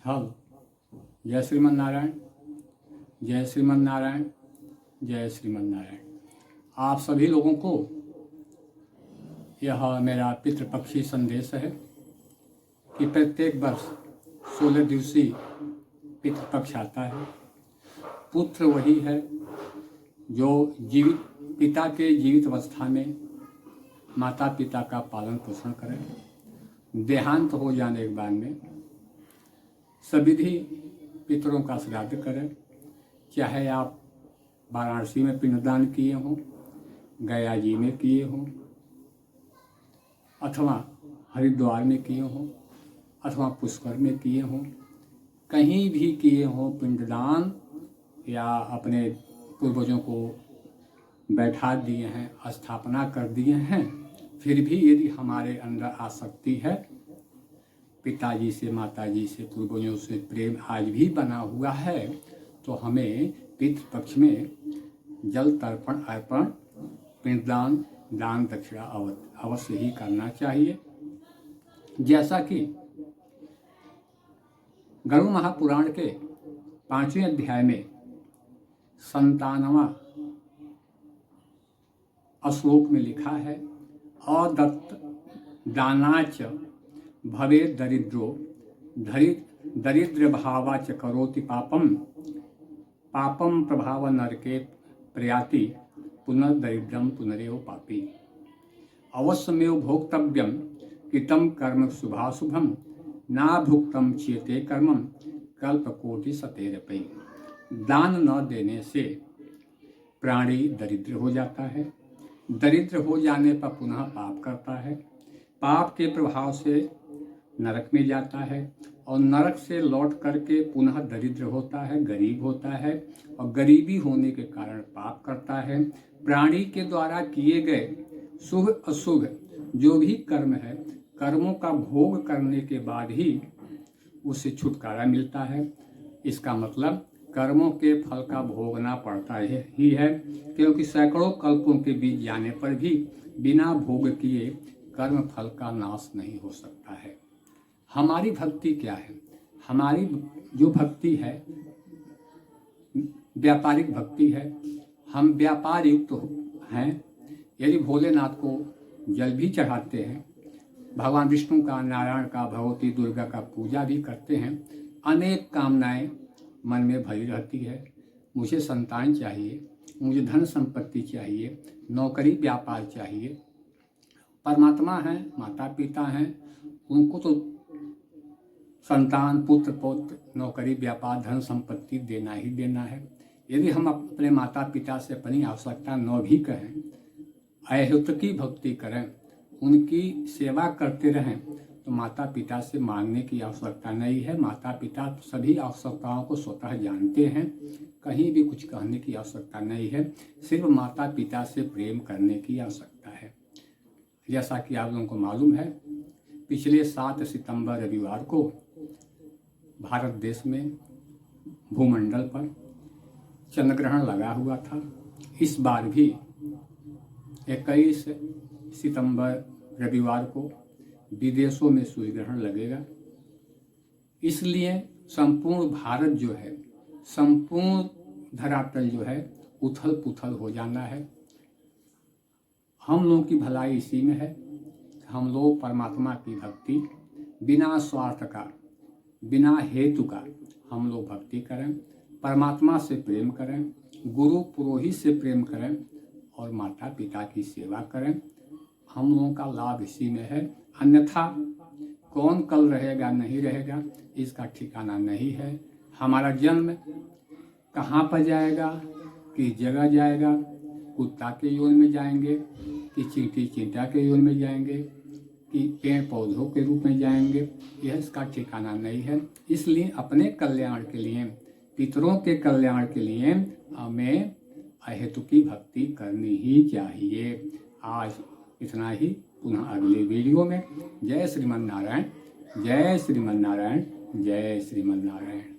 हल। जय श्रीमन नारायण, जय श्रीमन नारायण, जय श्रीमन नारायण। आप सभी लोगों को यह मेरा पितृपक्षी संदेश है कि प्रत्येक वर्ष 16 दिवसीय पितृपक्ष आता है। पुत्र वही है जो जीवित पिता के जीवित अवस्था में माता पिता का पालन पोषण करे। देहांत हो जाने के बाद में सविधि पितरों का श्राद्ध करें, चाहे आप वाराणसी में पिंडदान किए हों, गया जी में किए हों, अथवा हरिद्वार में किए हों, अथवा पुष्कर में किए हों, कहीं भी किए हों पिंडदान, या अपने पूर्वजों को बैठा दिए हैं, स्थापना कर दिए हैं, फिर भी यदि हमारे अंदर आसक्ति है, पिताजी से माताजी से पूर्वजों से प्रेम आज भी बना हुआ है, तो हमें पितृपक्ष में जल तर्पण अर्पण पिंडदान दान दक्षिणा अवश्य ही करना चाहिए। जैसा कि गरुड़ महापुराण के 5वें अध्याय में 57वां श्लोक में लिखा है, अदत्त दानाच भवे दरिद्रो दरिद्र भावाच करोति पापम पापम प्रभाव नरके प्रयाति पुनर्दरिद्रम पुनरेव पापी। अवश्यमेव भोक्तव्यम कृतं कर्म शुभाशुभम ना भुक्तम चेते कर्मम कल्पकोटि सतेरपै। दान न देने से प्राणी दरिद्र हो जाता है, दरिद्र हो जाने पर पुनः पाप करता है, पाप के प्रभाव से नरक में जाता है, और नरक से लौट करके पुनः दरिद्र होता है, गरीब होता है, और गरीबी होने के कारण पाप करता है। प्राणी के द्वारा किए गए शुभ अशुभ जो भी कर्म है, कर्मों का भोग करने के बाद ही उसे छुटकारा मिलता है। इसका मतलब कर्मों के फल का भोगना पड़ता ही है, क्योंकि सैकड़ों कल्पों के बीच जाने पर भी बिना भोग किए कर्म फल का नाश नहीं हो सकता है। हमारी भक्ति क्या है? हमारी जो भक्ति है व्यापारिक भक्ति है। हम व्यापार युक्त हैं। यदि भोलेनाथ को जल भी चढ़ाते हैं, भगवान विष्णु का, नारायण का, भगवती दुर्गा का पूजा भी करते हैं, अनेक कामनाएं मन में भरी रहती है। मुझे संतान चाहिए, मुझे धन संपत्ति चाहिए, नौकरी व्यापार चाहिए। परमात्मा हैं, माता पिता हैं, उनको तो संतान पुत्र पौत्र नौकरी व्यापार धन संपत्ति देना ही देना है। यदि हम अपने माता पिता से अपनी आवश्यकता न भी कहें, अहित की भक्ति करें, उनकी सेवा करते रहें, तो माता पिता से मांगने की आवश्यकता नहीं है। माता पिता सभी आवश्यकताओं को स्वतः जानते हैं, कहीं भी कुछ कहने की आवश्यकता नहीं है, सिर्फ माता पिता से प्रेम करने की आवश्यकता है। जैसा कि आप लोगों को मालूम है, पिछले 7 सितंबर रविवार को भारत देश में भूमंडल पर चंद्र ग्रहण लगा हुआ था। इस बार भी 21 सितंबर रविवार को विदेशों में सूर्य ग्रहण लगेगा। इसलिए संपूर्ण भारत जो है, संपूर्ण धरातल जो है उथल पुथल हो जाना है। हम लोगों की भलाई इसी में है, हम लोग परमात्मा की भक्ति बिना स्वार्थ का, बिना हेतु का हम लोग भक्ति करें, परमात्मा से प्रेम करें, गुरु पुरोहित से प्रेम करें, और माता पिता की सेवा करें। हम लोगों का लाभ इसी में है। अन्यथा कौन कल रहेगा नहीं रहेगा इसका ठिकाना नहीं है। हमारा जन्म कहाँ पर जाएगा, किस जगह जाएगा, कुत्ता के योनि में जाएंगे कि चींटी चींटा के योनि में जाएंगे कि पेड़ पौधों के रूप में जाएंगे, यह इसका ठिकाना नहीं है। इसलिए अपने कल्याण के लिए, पितरों के कल्याण के लिए हमें अहेतु की भक्ति करनी ही चाहिए। आज इतना ही, पुनः अगले वीडियो में। जय श्रीमन नारायण, जय श्रीमन नारायण, जय श्रीमन नारायण।